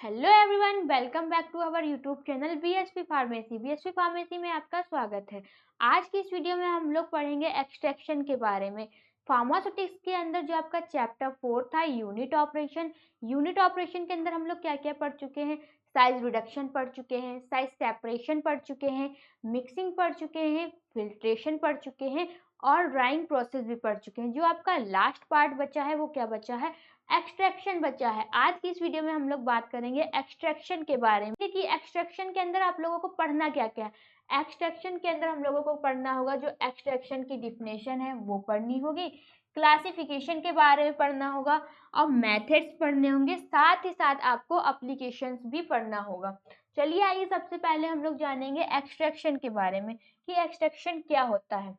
Hello everyone, welcome back to our YouTube channel BSP pharmacy. BSP pharmacy में आपका स्वागत है। आज की इस वीडियो में हम लोग पढ़ेंगे एक्सट्रैक्शन के बारे में। फार्मास्यूटिक्स के अंदर जो आपका चैप्टर 4 था यूनिट ऑपरेशन। यूनिट ऑपरेशन के अंदर हम लोग क्या क्या पढ़ चुके हैं? साइज रिडक्शन पढ़ चुके हैं, साइज सेपरेशन पढ़ चुके हैं, मिक्सिंग पढ़ चुके हैं, फिल्ट्रेशन पढ़ चुके हैं और ड्राइंग प्रोसेस भी पढ़ चुके हैं। जो आपका लास्ट पार्ट बचा है वो क्या बचा है? एक्सट्रैक्शन बचा है। आज की इस वीडियो में हम लोग बात करेंगे एक्सट्रैक्शन के बारे में कि एक्सट्रैक्शन के अंदर आप लोगों को पढ़ना क्या क्या है। एक्सट्रैक्शन के अंदर हम लोगों को पढ़ना होगा जो एक्सट्रैक्शन की डिफिनेशन है वो पढ़नी होगी, क्लासिफिकेशन के बारे में पढ़ना होगा और मेथड्स पढ़ने होंगे, साथ ही साथ आपको एप्लीकेशंस भी पढ़ना होगा। चलिए आइए सबसे पहले हम लोग जानेंगे एक्सट्रैक्शन के बारे में कि एक्सट्रैक्शन क्या होता है।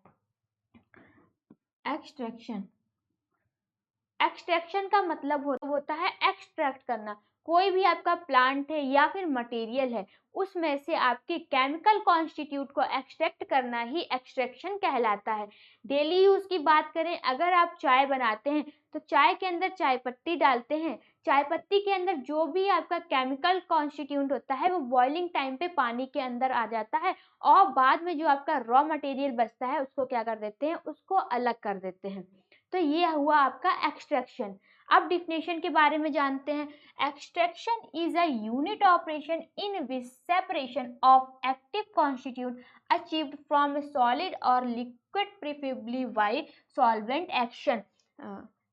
एक्सट्रैक्शन का मतलब होता है एक्सट्रैक्ट करना। कोई भी आपका प्लांट है या फिर मटेरियल है उसमें से आपकी केमिकल कॉन्स्टिट्यूट को एक्सट्रैक्ट करना ही एक्सट्रैक्शन कहलाता है। डेली यूज की बात करें, अगर आप चाय बनाते हैं तो चाय के अंदर चाय पत्ती डालते हैं। चाय पत्ती के अंदर जो भी आपका केमिकल कॉन्स्टिट्यूट होता है वो बॉइलिंग टाइम पे पानी के अंदर आ जाता है और बाद में जो आपका रॉ मटेरियल बचता है उसको क्या कर देते हैं, उसको अलग कर देते हैं। तो ये हुआ आपका एक्सट्रैक्शन। अब डिफिनेशन के बारे में जानते हैं। Extraction is a unit operation in which separation of active constituent achieved from a solid or liquid preferably by solvent action.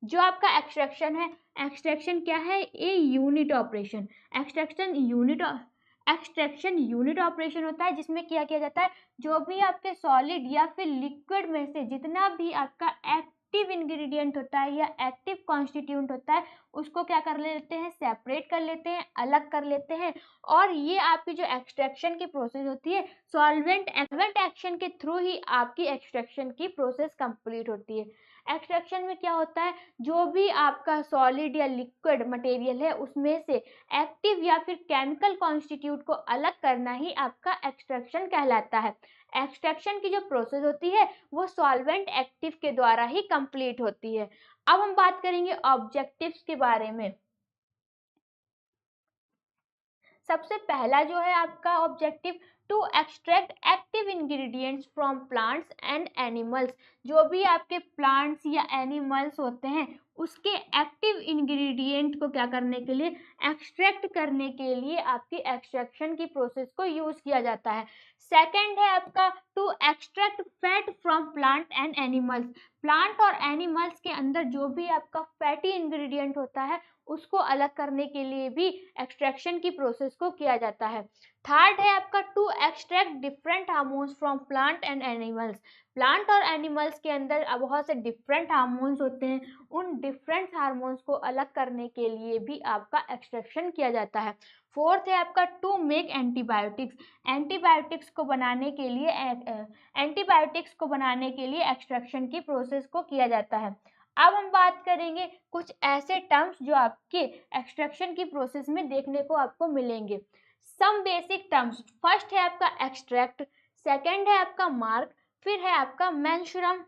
जो आपका एक्सट्रैक्शन है, एक्सट्रैक्शन क्या है? A unit operation. Extraction unit operation होता है जिसमें क्या किया जाता है, जो भी आपके सॉलिड या फिर लिक्विड में से जितना भी आपका एक्टिव इंग्रेडिएंट होता है या एक्टिव कॉन्स्टिट्यूएंट होता है उसको क्या कर लेते हैं, सेपरेट कर लेते हैं, अलग कर लेते हैं। और ये आपकी जो एक्सट्रैक्शन की प्रोसेस होती है सॉल्वेंट एक्शन के थ्रू ही आपकी एक्सट्रैक्शन की प्रोसेस कंप्लीट होती है। एक्सट्रैक्शन में क्या होता है, जो भी आपका सॉलिड या लिक्विड मटेरियल है उसमें से एक्टिव या फिर केमिकल कॉन्स्टिट्यूट को अलग करना ही आपका एक्सट्रैक्शन कहलाता है। एक्सट्रैक्शन की जो प्रोसेस होती है वो सॉल्वेंट एक्टिव के द्वारा ही कंप्लीट होती है। अब हम बात करेंगे ऑब्जेक्टिव्स के बारे में। सबसे पहला जो है आपका objective, to extract active ingredients from plants and animals. जो भी आपके प्लांट्स या एनिमल्स होते हैं उसके एक्टिव इंग्रेडिएंट को क्या करने के लिए, एक्सट्रैक्ट करने के लिए आपकी एक्सट्रैक्शन की प्रोसेस को यूज किया जाता है। सेकंड है आपका to extract fat from plant and animals. Plant और एनिमल्स के अंदर जो भी आपका फैटी इंग्रेडिएंट होता है उसको अलग करने के लिए भी एक्सट्रैक्शन की प्रोसेस को किया जाता है। थर्ड है आपका to extract different hormones from plant and animals. Plant और एनिमल्स के अंदर बहुत से डिफरेंट हार्मोन्स होते हैं, उन डिफरेंट हार्मोन्स को अलग करने के लिए भी आपका एक्सट्रैक्शन किया जाता है। फोर्थ है आपका टू मेक एंटीबायोटिक्स। एंटीबायोटिक्स को बनाने के लिए एक्सट्रैक्शन की प्रोसेस को किया जाता है। अब हम बात करेंगे कुछ ऐसे टर्म्स जो आपके एक्सट्रैक्शन की प्रोसेस में देखने को आपको मिलेंगे। सम बेसिक टर्म्स, फर्स्ट है आपका एक्सट्रैक्ट, सेकंड है आपका मार्क, फिर है आपका मेंसुरम,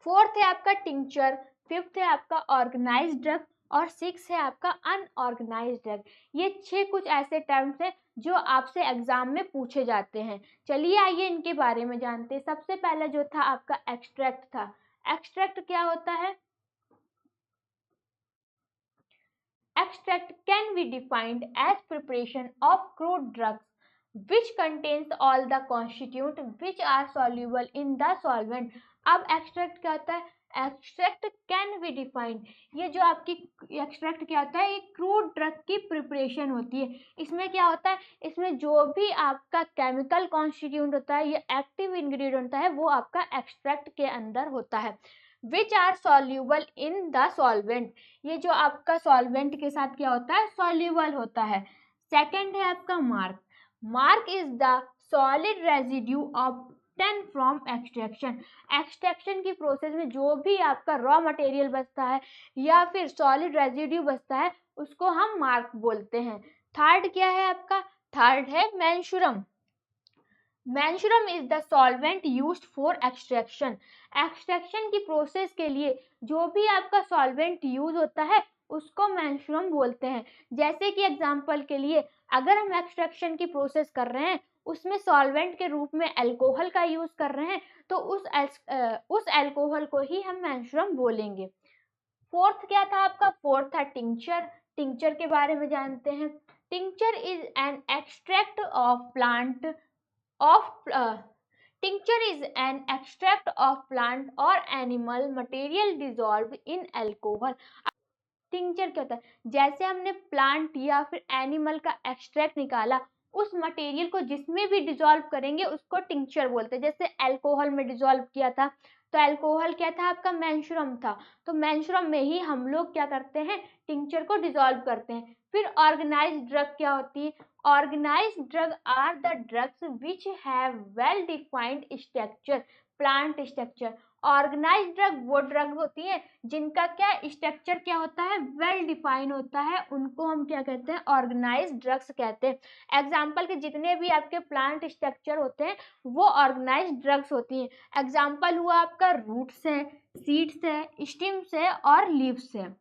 फोर्थ है आपका टिंचर, फिफ्थ है आपका ऑर्गेनाइज्ड ड्रग और सिक्स है आपका अनऑर्गेनाइज्ड ड्रग। ये 6 कुछ ऐसे टर्म्स हैं जो आपसे एग्जाम में पूछे जाते हैं। चलिए आइए इनके बारे में जानते हैं। सबसे पहला जो था आपका एक्सट्रैक्ट था। एक्सट्रैक्ट क्या होता है? Extract can be defined as preparation of crude drugs which contains all the constituent which are soluble in the solvent। अब extract क्या होता है? एक्सट्रैक्ट कैन बी डिफाइंड, ये जो आपकी एक्सट्रैक्ट क्या होता है, एक क्रूड ड्रग की प्रिपरेशन होती है। इसमें क्या होता है, इसमें जो भी आपका केमिकल कॉन्स्टिट्यूएंट होता है या एक्टिव इंग्रेडिएंट होता है वो आपका एक्सट्रैक्ट के अंदर होता है। Which are soluble in the solvent, ये जो आपका सॉल्वेंट के साथ क्या होता है, सॉल्यूबल होता है। सेकंड है आपका mark. Mark is the solid residue obtain from extraction. Extraction की प्रोसेस में जो भी आपका रॉ मटेरियल बचता है या फिर सॉलिड रेजिड्यू बचता है उसको हम मार्क बोलते हैं। थर्ड क्या है आपका? थर्ड है menstruum. Menstruum is the solvent used for extraction. Extraction की प्रोसेस के लिए जो भी आपका सॉल्वेंट यूज होता है उसको मेंस्ट्रुअम बोलते हैं। जैसे कि एग्जांपल के लिए अगर हम एक्सट्रैक्शन की प्रोसेस कर रहे हैं, उसमें सॉल्वेंट के रूप में अल्कोहल का यूज कर रहे हैं, तो उस अल्कोहल को ही हम मेंस्ट्रुअम बोलेंगे। फोर्थ क्या था आपका? फोर्थ था टिंचर। टिंचर के बारे में जानते हैं। Tincture is an extract of plant of tincture is an extract of plant or animal material dissolved in alcohol। Tincture क्या होता है? जैसे हमने प्लांट या फिर एनिमल का एक्सट्रैक्ट निकाला, उस मटेरियल को जिसमें भी डिसॉल्व करेंगे उसको टिंचर बोलते हैं। जैसे अल्कोहल में डिसॉल्व किया था, तो अल्कोहल क्या था आपका? मेंस्ट्रुअम था। तो मेंस्ट्रुअम में ही हम लोग क्या करते हैं? टिंचर को डिसॉल्व करते हैं। फिर ऑर्गेनाइज्ड ड्रग क्या होती है? Organised drug are the drugs which have well defined structure, plant structure. Organised drug वो ड्रग होती है जिनका क्या स्ट्रक्चर क्या होता है? वेल डिफाइन होता है, उनको हम क्या कहते हैं? ऑर्गेनाइज्ड ड्रग्स कहते हैं। एग्जाम्पल के जितने भी आपके प्लांट स्ट्रक्चर होते हैं वो ऑर्गेनाइज्ड ड्रग्स होती हैं। एग्जाम्पल हुआ आपका रूट्स है, सीड्स है, स्टिम्स है और लीव्स है।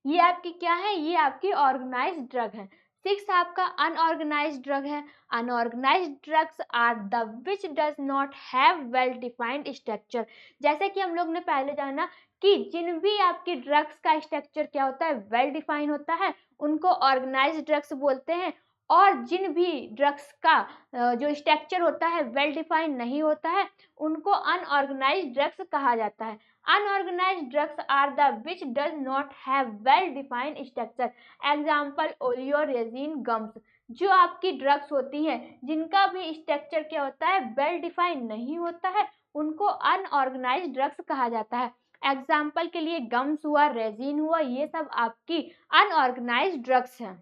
ये आपकी क्या है? ये आपकी ऑर्गेनाइज्ड ड्रग है। सिक्स आपका अनऑर्गेनाइज्ड ड्रग है। Unorganised drugs are the which does not have well defined structure. जैसे कि हम लोग ने पहले जाना कि जिन भी आपकी ड्रग्स का स्ट्रक्चर क्या होता है? वेल डिफाइन होता है, उनको ऑर्गेनाइज्ड ड्रग्स बोलते हैं। और जिन भी ड्रग्स का जो स्ट्रक्चर होता है वेल डिफाइन नहीं होता है, उनको अनऑर्गेनाइज्ड ड्रग्स कहा जाता है। Unorganized drugs are the which does not have well defined structure। Example oleoresin gums. जो आपकी ड्रग्स होती हैं जिनका भी स्ट्रक्चर क्या होता है? वेल डिफाइन नहीं होता है, उनको अनऑर्गेनाइज्ड ड्रग्स कहा जाता है। एग्जाम्पल के लिए गम्स हुआ, रेजिन हुआ, ये सब आपकी अनऑर्गेनाइज्ड ड्रग्स हैं।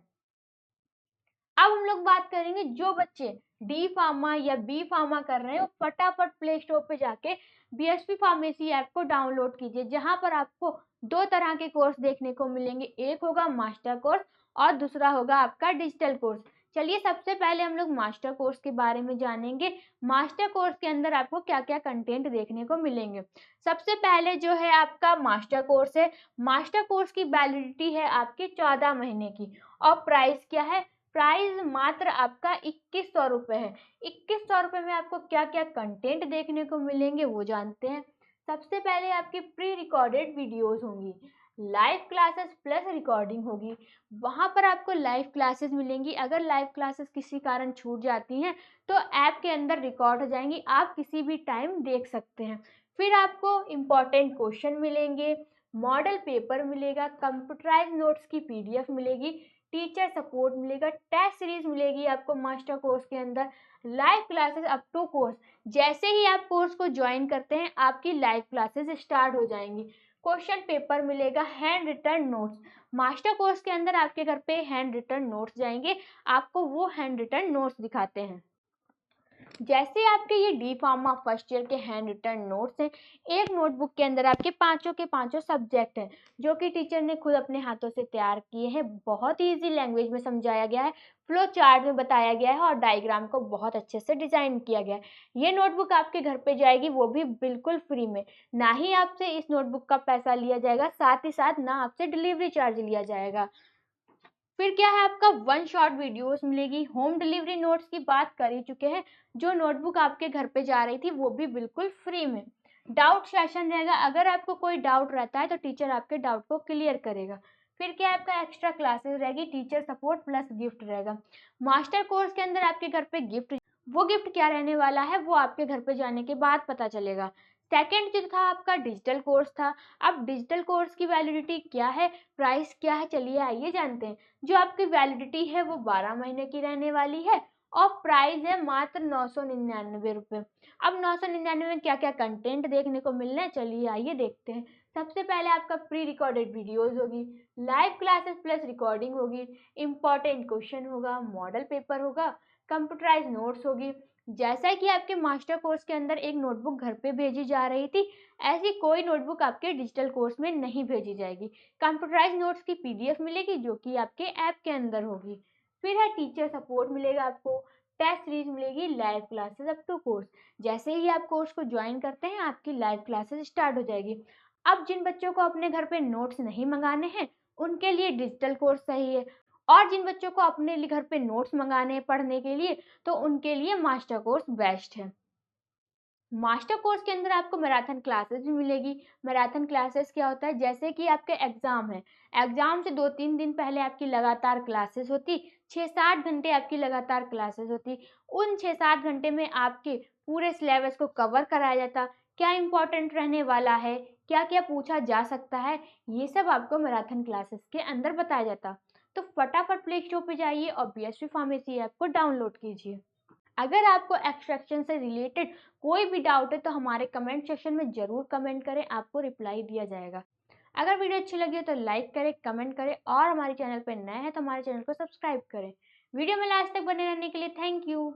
अब हम लोग बात करेंगे जो बच्चे डी फार्मा या बी फार्मा कर रहे हैं, वो फटाफट प्ले स्टोर पे जाके बीएसपी फार्मेसी ऐप को डाउनलोड कीजिए, जहां पर आपको दो तरह के कोर्स देखने को मिलेंगे। एक होगा मास्टर कोर्स और दूसरा होगा आपका डिजिटल कोर्स। चलिए सबसे पहले हम लोग मास्टर कोर्स के बारे में जानेंगे। मास्टर कोर्स के अंदर आपको क्या क्या कंटेंट देखने को मिलेंगे। सबसे पहले जो है आपका मास्टर कोर्स है। मास्टर कोर्स की वैलिडिटी है आपकी 14 महीने की। और प्राइस क्या है? प्राइस मात्र आपका 2100 रुपये है। 2100 रुपये में आपको क्या क्या कंटेंट देखने को मिलेंगे वो जानते हैं। सबसे पहले आपकी प्री रिकॉर्डेड वीडियोस होंगी, लाइव क्लासेस प्लस रिकॉर्डिंग होगी। वहाँ पर आपको लाइव क्लासेस मिलेंगी। अगर लाइव क्लासेस किसी कारण छूट जाती हैं तो ऐप के अंदर रिकॉर्ड हो जाएंगी, आप किसी भी टाइम देख सकते हैं। फिर आपको इम्पॉर्टेंट क्वेश्चन मिलेंगे, मॉडल पेपर मिलेगा, कंप्यूटराइज नोट्स की पीडीएफ मिलेगी, टीचर सपोर्ट मिलेगा, टेस्ट सीरीज मिलेगी आपको मास्टर कोर्स के अंदर, live classes up to course. जैसे ही आप कोर्स को ज्वाइन करते हैं आपकी लाइव क्लासेस स्टार्ट हो जाएंगी। क्वेश्चन पेपर मिलेगा, hand written notes. Master course के अंदर आपके घर पे हैंड रिटन नोट्स जाएंगे, आपको वो हैंड रिटन नोट्स दिखाते हैं। जैसे आपके ये डी फार्मा फर्स्ट ईयर के हैंड रिटन नोट्स हैं। एक नोटबुक के अंदर आपके पांचों के पांचों सब्जेक्ट हैं जो कि टीचर ने खुद अपने हाथों से तैयार किए हैं। बहुत ही इजी लैंग्वेज में समझाया गया है, फ्लो चार्ट में बताया गया है और डायग्राम को बहुत अच्छे से डिजाइन किया गया है। ये नोटबुक आपके घर पे जाएगी, वो भी बिल्कुल फ्री में। ना ही आपसे इस नोटबुक का पैसा लिया जाएगा, साथ ही साथ ना आपसे डिलीवरी चार्ज लिया जाएगा। फिर क्या है आपका वन शॉट वीडियोस मिलेगी। होम डिलीवरी नोट्स की बात कर ही चुके हैं। जो नोटबुक आपके घर पे जा रही थी वो भी बिल्कुल फ्री में। डाउट सेशन रहेगा, अगर आपको कोई डाउट रहता है तो टीचर आपके डाउट को क्लियर करेगा। फिर क्या आपका एक्स्ट्रा क्लासेस रहेगी, टीचर सपोर्ट प्लस गिफ्ट रहेगा। मास्टर कोर्स के अंदर आपके घर पे गिफ्ट, वो गिफ्ट क्या रहने वाला है वो आपके घर पे जाने के बाद पता चलेगा। सेकेंड जो था आपका डिजिटल कोर्स था। अब डिजिटल कोर्स की वैलिडिटी क्या है, प्राइस क्या है, चलिए आइए जानते हैं। जो आपकी वैलिडिटी है वो 12 महीने की रहने वाली है और प्राइस है मात्र 999 रुपये। अब 999 में क्या क्या कंटेंट देखने को मिलना है, चलिए आइए देखते हैं। सबसे पहले आपका प्री रिकॉर्डेड वीडियोस होगी, लाइव क्लासेस प्लस रिकॉर्डिंग होगी, इंपॉर्टेंट क्वेश्चन होगा, मॉडल पेपर होगा, कंप्यूटराइज नोट्स होगी। जैसा कि आपके मास्टर कोर्स के अंदर एक नोटबुक घर पे भेजी जा रही थी, ऐसी कोई नोटबुक आपके डिजिटल कोर्स में नहीं भेजी जाएगी। कंप्यूटराइज नोट्स की पीडीएफ मिलेगी जो कि आपके ऐप के अंदर होगी। फिर है टीचर सपोर्ट मिलेगा आपको, टेस्ट सीरीज मिलेगी, live classes up to course. जैसे ही आप कोर्स को ज्वाइन करते हैं आपकी लाइव क्लासेस स्टार्ट हो जाएगी। अब जिन बच्चों को अपने घर पे नोट्स नहीं मंगाने हैं उनके लिए डिजिटल कोर्स सही है। और जिन बच्चों को अपने लिए घर पे नोट्स मंगाने हैं पढ़ने के लिए, तो उनके लिए मास्टर कोर्स बेस्ट है। मास्टर कोर्स के अंदर आपको मैराथन क्लासेस भी मिलेगी। मैराथन क्लासेस क्या होता है, जैसे कि आपके एग्जाम है, एग्जाम से 2-3 दिन पहले आपकी लगातार क्लासेस होती, 6-7 घंटे आपकी लगातार क्लासेस होती। उन 6-7 घंटे में आपके पूरे सिलेबस को कवर कराया जाता, क्या इंपॉर्टेंट रहने वाला है, क्या क्या पूछा जा सकता है, ये सब आपको मैराथन क्लासेस के अंदर बताया जाता। तो फटाफट प्ले स्टोर पे जाइए और बीएसवी फार्मेसी ऐप को डाउनलोड कीजिए। अगर आपको एक्सट्रैक्शन से रिलेटेड कोई भी डाउट है तो हमारे कमेंट सेक्शन में ज़रूर कमेंट करें, आपको रिप्लाई दिया जाएगा। अगर वीडियो अच्छी लगी हो तो लाइक करें, कमेंट करें और हमारे चैनल पर नए हैं तो हमारे चैनल को सब्सक्राइब करें। वीडियो में लास्ट तक बने रहने के लिए थैंक यू।